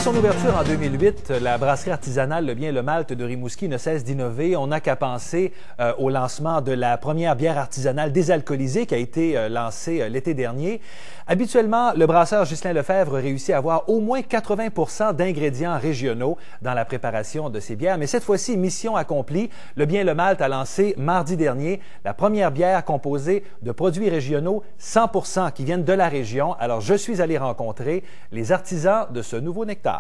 son ouverture en 2008, la brasserie artisanale Le Bien et le Malte de Rimouski ne cesse d'innover. On n'a qu'à penser au lancement de la première bière artisanale désalcoolisée qui a été lancée l'été dernier. Habituellement, le brasseur Ghislain Lefebvre réussit à avoir au moins 80 d'ingrédients régionaux dans la préparation de ses bières. Mais cette fois-ci, mission accomplie. Le Bien et le Malte a lancé mardi dernier la première bière composée de produits régionaux 100% qui viennent de la région. Alors, je suis allé rencontrer les artisans de ce nouveau nectar.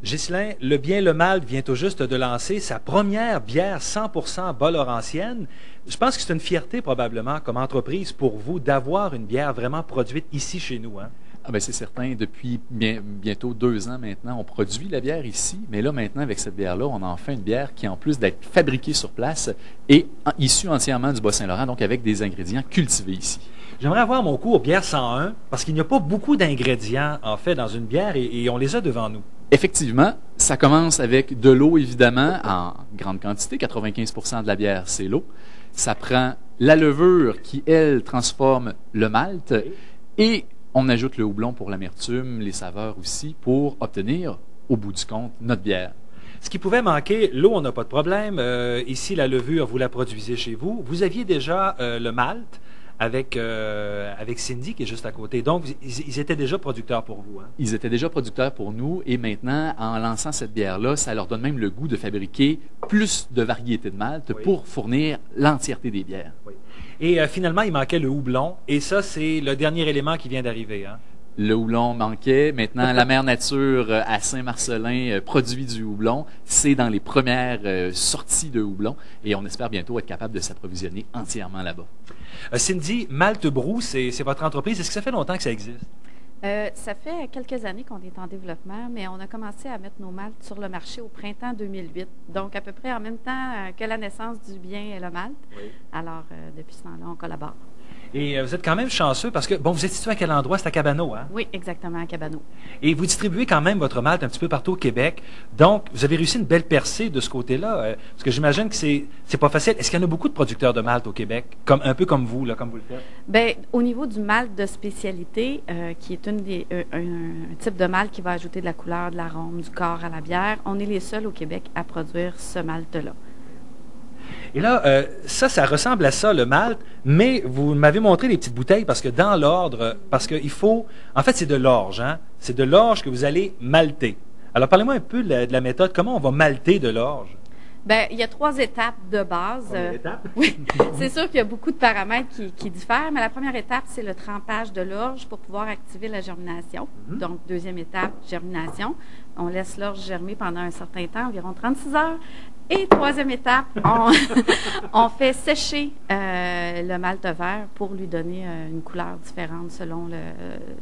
Ghislain, Le Bien le Malte vient tout juste de lancer sa première bière 100% Bas-Laurentienne. Je pense que c'est une fierté probablement comme entreprise pour vous d'avoir une bière vraiment produite ici chez nous. Hein? Ah ben c'est certain, depuis bientôt 2 ans maintenant, on produit la bière ici, mais là maintenant avec cette bière-là, on a enfin une bière qui en plus d'être fabriquée sur place est issue entièrement du Bas-Saint-Laurent, donc avec des ingrédients cultivés ici. J'aimerais avoir mon cours bière 101 parce qu'il n'y a pas beaucoup d'ingrédients en fait dans une bière et on les a devant nous. Effectivement, ça commence avec de l'eau évidemment en grande quantité, 95% de la bière c'est l'eau. Ça prend la levure qui elle transforme le malt et on ajoute le houblon pour l'amertume, les saveurs aussi pour obtenir au bout du compte notre bière. Ce qui pouvait manquer, l'eau, on n'a pas de problème. Ici, la levure, vous la produisez chez vous. Vous aviez déjà le malt avec Cindy qui est juste à côté. Donc, ils étaient déjà producteurs pour vous. Hein? Ils étaient déjà producteurs pour nous et maintenant, en lançant cette bière-là, ça leur donne même le goût de fabriquer plus de variétés de malt pour fournir l'entièreté des bières. Oui. Et finalement, il manquait le houblon. Et ça, c'est le dernier élément qui vient d'arriver. Hein? Le houblon manquait. Maintenant, la Mère Nature à Saint-Marcellin produit du houblon. C'est dans les premières sorties de houblon et on espère bientôt être capable de s'approvisionner entièrement là-bas. Cindy, Malte Brou, c'est votre entreprise. Est-ce que ça fait longtemps que ça existe? Ça fait quelques années qu'on est en développement, mais on a commencé à mettre nos maltes sur le marché au printemps 2008, donc à peu près en même temps que la naissance du Bien et le Malte. Oui. Alors, depuis ce temps-là, on collabore. Et vous êtes quand même chanceux parce que, bon, vous êtes situé à quel endroit? C'est à Cabano, hein? Oui, exactement, à Cabano. Et vous distribuez quand même votre malt un petit peu partout au Québec. Donc, vous avez réussi une belle percée de ce côté-là. Parce que j'imagine que c'est pas facile. Est-ce qu'il y en a beaucoup de producteurs de malt au Québec? Un peu comme vous, là, comme vous le faites? Bien, au niveau du malt de spécialité, qui est un type de malt qui va ajouter de la couleur, de l'arôme, du corps à la bière, on est les seuls au Québec à produire ce malt-là. Et là, ça ressemble à ça, le malt, mais vous m'avez montré les petites bouteilles parce que dans l'ordre, parce qu'il faut, en fait, c'est de l'orge, hein? C'est de l'orge que vous allez malter. Alors, parlez-moi un peu de la méthode. Comment on va malter de l'orge? Bien, il y a 3 étapes de base. Première étape? Oui, c'est sûr qu'il y a beaucoup de paramètres qui diffèrent, mais la première étape, c'est le trempage de l'orge pour pouvoir activer la germination. Donc, deuxième étape, germination. On laisse l'orge germer pendant un certain temps, environ 36 heures. Et troisième étape, on fait sécher le malt vert pour lui donner une couleur différente selon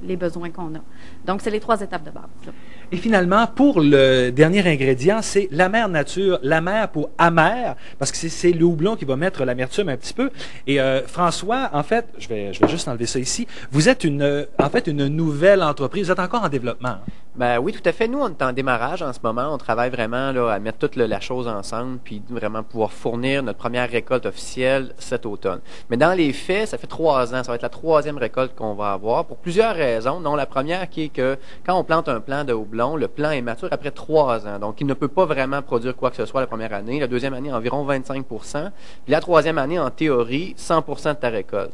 les besoins qu'on a. Donc, c'est les 3 étapes de base. Là. Et finalement, pour le dernier ingrédient, c'est la Mère Nature. La Mère pour amer, parce que c'est le houblon qui va mettre l'amertume un petit peu. Et François, en fait, je vais juste enlever ça ici. Vous êtes en fait une nouvelle entreprise. Vous êtes encore en développement. Hein? Ben oui, tout à fait. Nous, on est en démarrage en ce moment. On travaille vraiment là, à mettre toute la chose ensemble puis vraiment pouvoir fournir notre première récolte officielle cet automne. Mais dans les faits, ça fait 3 ans. Ça va être la 3e récolte qu'on va avoir pour plusieurs raisons. Non, la première qui est que quand on plante un plant de houblon, le plant est mature après 3 ans. Donc, il ne peut pas vraiment produire quoi que ce soit la première année. La deuxième année, environ 25 % Puis la 3e année, en théorie, 100 % de ta récolte.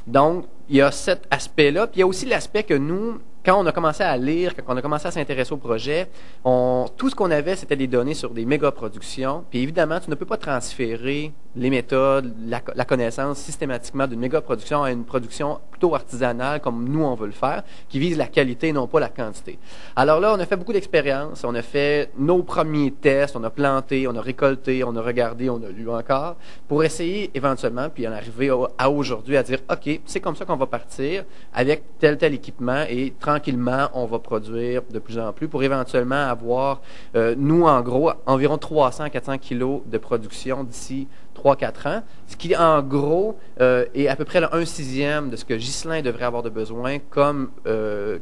Donc, il y a cet aspect-là. Puis il y a aussi l'aspect que nous, quand on a commencé à lire, quand on a commencé à s'intéresser au projet, tout ce qu'on avait, c'était des données sur des méga-productions. Puis évidemment, tu ne peux pas transférer les méthodes, la connaissance systématiquement d'une méga-production à une production plutôt artisanale, comme nous, on veut le faire, qui vise la qualité et non pas la quantité. Alors là, on a fait beaucoup d'expériences, on a fait nos premiers tests, on a planté, on a récolté, on a regardé, on a lu encore, pour essayer éventuellement, puis en arriver à aujourd'hui à dire, OK, c'est comme ça qu'on va partir avec tel équipement et tranquillement, on va produire de plus en plus pour éventuellement avoir, nous, en gros, environ 300-400 kilos de production d'ici 3-4 ans, ce qui, en gros, est à peu près le 1/6 de ce que Ghislain devrait avoir de besoin comme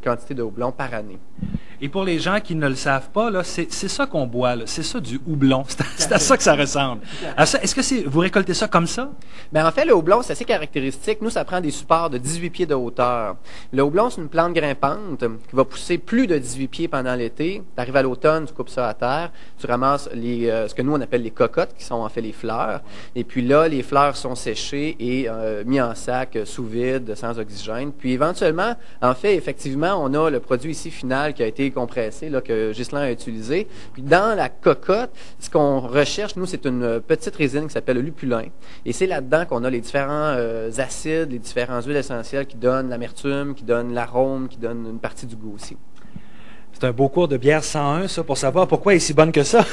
quantité de houblon par année. Et pour les gens qui ne le savent pas, là, c'est ça qu'on boit, c'est ça du houblon. C'est à ça que ça ressemble. Est-ce que vous récoltez ça comme ça? Bien, en fait, le houblon, c'est assez caractéristique. Nous, ça prend des supports de 18 pieds de hauteur. Le houblon, c'est une plante grimpante qui va pousser plus de 18 pieds pendant l'été. Tu arrives à l'automne, tu coupes ça à terre, tu ramasses ce que nous, on appelle les cocottes, qui sont en fait les fleurs. Et puis là, les fleurs sont séchées et mis en sac sous vide, sans oxygène. Puis éventuellement, en fait, effectivement, on a le produit ici final qui a été compressé, là, que Ghislain a utilisé. Puis dans la cocotte, ce qu'on recherche, nous, c'est une petite résine qui s'appelle le lupulin. Et c'est là-dedans qu'on a les différents acides, les différentes huiles essentielles qui donnent l'amertume, qui donnent l'arôme, qui donnent une partie du goût aussi. C'est un beau cours de bière 101, ça, pour savoir pourquoi elle est si bonne que ça.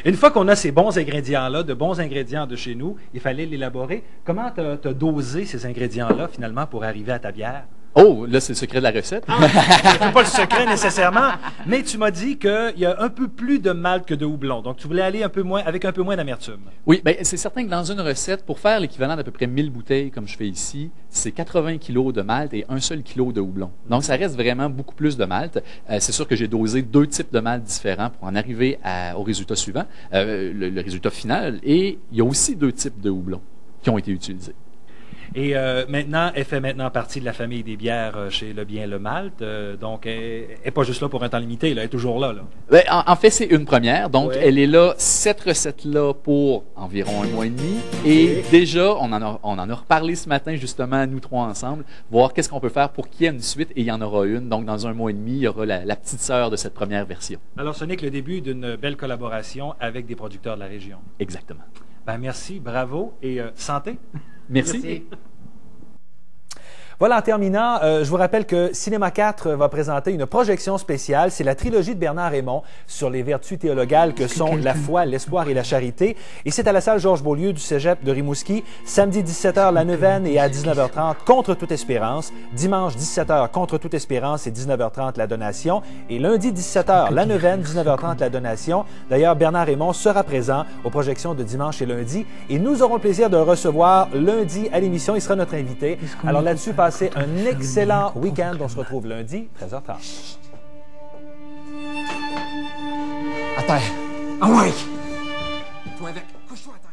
Une fois qu'on a ces bons ingrédients-là, de bons ingrédients de chez nous, il fallait l'élaborer. Comment tu as dosé ces ingrédients-là, finalement, pour arriver à ta bière? Oh, là, c'est le secret de la recette. C'est pas le secret nécessairement, mais tu m'as dit qu'il y a un peu plus de malt que de houblon. Donc, tu voulais aller avec un peu moins d'amertume. Oui, bien, c'est certain que dans une recette, pour faire l'équivalent d'à peu près 1000 bouteilles, comme je fais ici, c'est 80 kilos de malt et un seul kilo de houblon. Donc, ça reste vraiment beaucoup plus de malt. C'est sûr que j'ai dosé 2 types de malt différents pour en arriver au résultat suivant, le résultat final. Et il y a aussi 2 types de houblon qui ont été utilisés. Et maintenant, elle fait maintenant partie de la famille des bières chez Le Bien Le Malte. Donc, elle n'est pas juste là pour un temps limité, là, elle est toujours là. Ben, en fait, c'est une première. Donc, ouais. Elle est là, cette recette-là, pour environ 1 mois et demi. Et déjà, on en a reparlé ce matin, justement, nous 3 ensemble, voir qu'est-ce qu'on peut faire pour qu'il y ait une suite. Et il y en aura une. Donc, dans 1 mois et demi, il y aura la petite sœur de cette première version. Alors, ce n'est que le début d'une belle collaboration avec des producteurs de la région. Exactement. Ben, merci, bravo et santé. Merci. Voilà, en terminant, je vous rappelle que Cinéma 4 va présenter une projection spéciale. C'est la trilogie de Bernard Raymond sur les vertus théologales que sont la foi, l'espoir et la charité. Et c'est à la salle Georges Beaulieu du Cégep de Rimouski, samedi 17h la neuvaine et à 19h30 contre toute espérance. Dimanche 17h contre toute espérance et 19h30 la donation. Et lundi 17h la neuvaine, 19h30 la donation. D'ailleurs, Bernard Raymond sera présent aux projections de dimanche et lundi. Et nous aurons le plaisir de le recevoir lundi à l'émission. Il sera notre invité. Alors là-dessus, passez un excellent week-end. On se retrouve lundi, 13h30. À terre. Ah ouais! Toi avec. Couche-toi à terre.